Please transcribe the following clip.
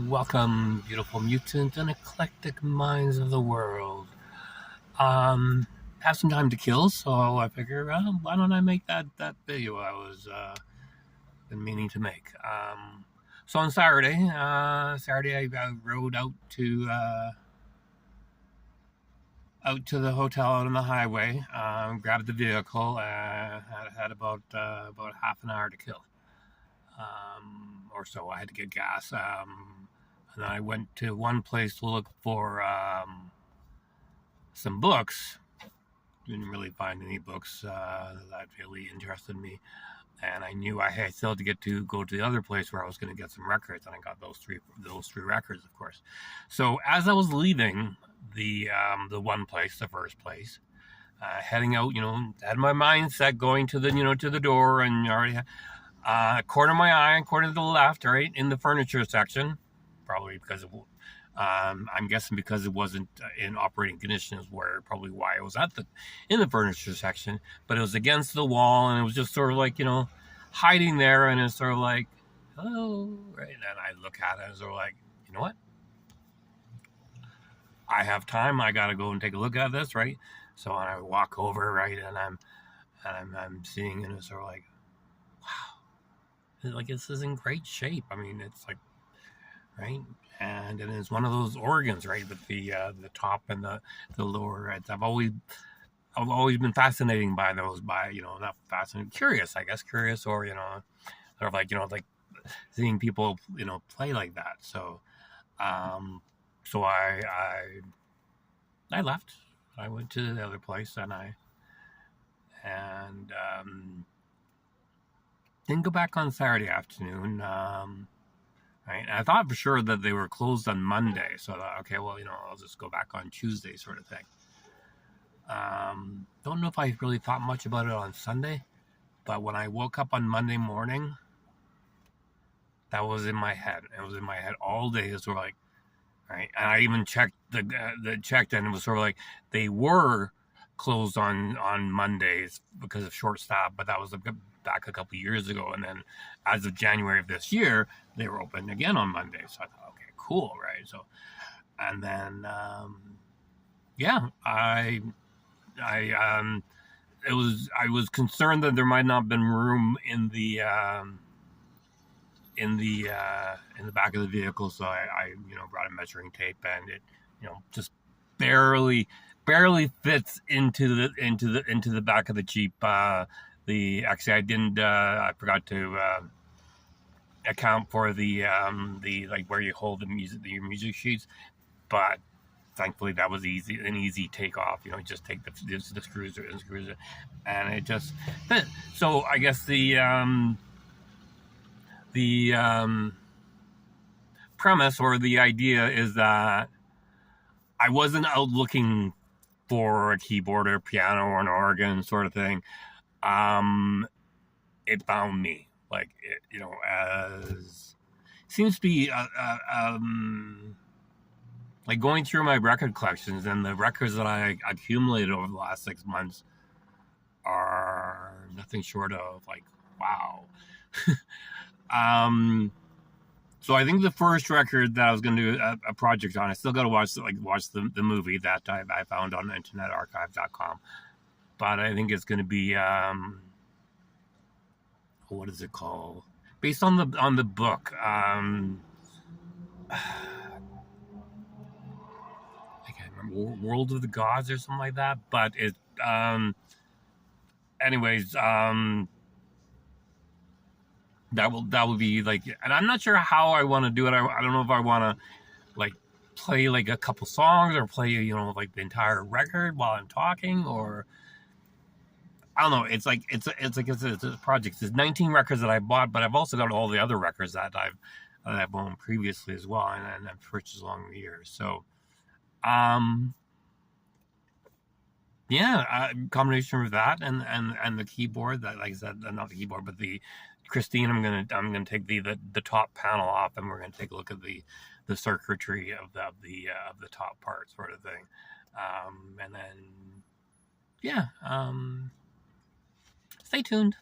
Welcome, beautiful mutants and eclectic minds of the world. Have some time to kill, so I figure, why don't I make that video I was been meaning to make. So on Saturday I rode out to the hotel out on the highway, grabbed the vehicle, had about half an hour to kill, or so. I had to get gas. And then I went to one place to look for some books. Didn't really find any books that really interested me, and I knew I had still to go to the other place where I was going to get some records, and I got those three records, of course. So as I was leaving the first place, heading out, had my mindset going to the door, and already corner of my eye, corner to the left, right in the furniture section, probably because I'm guessing because it wasn't in operating conditions, where probably why it was in the furniture section, but it was against the wall, and it was just sort of like hiding there, and it's sort of like, hello, right? And I look at it and sort of like, you know what? I have time. I got to go and take a look at this, right? So I walk over, right, and I'm seeing, and it's sort of like, wow, like this is in great shape. I mean, it's like, right, and it's one of those organs, right, with the top and the lower. Right? I've always been fascinating by those, not fascinated, curious, I guess, or sort of like seeing people play like that. So so I left. I went to the other place, and didn't go back on Saturday afternoon. Right. And I thought for sure that they were closed on Monday. So I thought, okay, well, I'll just go back on Tuesday, sort of thing. Don't know if I really thought much about it on Sunday, but when I woke up on Monday morning, that was in my head. It was in my head all day. It's sort of like, right. And I even checked checked, and it was sort of like they were closed on Mondays because of short staff, but that was back a couple of years ago, and then as of January of this year, they were open again on Monday. So I thought, okay, cool, right? So, and then I was concerned that there might not have been room in the back of the vehicle, so I brought a measuring tape, and it just barely fits into the back of the Jeep. Actually, I forgot to account for the like where you hold your music sheets, but thankfully that was an easy takeoff. Just take the screws and it just fit. So I guess the premise or the idea is that I wasn't out looking for a keyboard or a piano or an organ sort of thing. It found me, like it, as seems to be like going through my record collections, and the records that I accumulated over the last 6 months are nothing short of like, wow. So I think the first record that I was going to do a project on, I still got to watch the movie that I found on internetarchive.com, but I think it's going to be what is it called? Based on the book. I can't remember, World of the Gods or something like that. But it, anyways, that will be like, and I'm not sure how I want to do it. I don't know if I want to like play like a couple songs or play like the entire record while I'm talking, or I don't know. It's a project. There's 19 records that I bought, but I've also got all the other records that I've owned previously as well, and I've purchased along the years. So, yeah, combination of that and the keyboard. That, like I said, not the keyboard, but the Christine. I'm gonna take the top panel off, and we're gonna take a look at the circuitry of the top part, sort of thing, and then yeah. Stay tuned.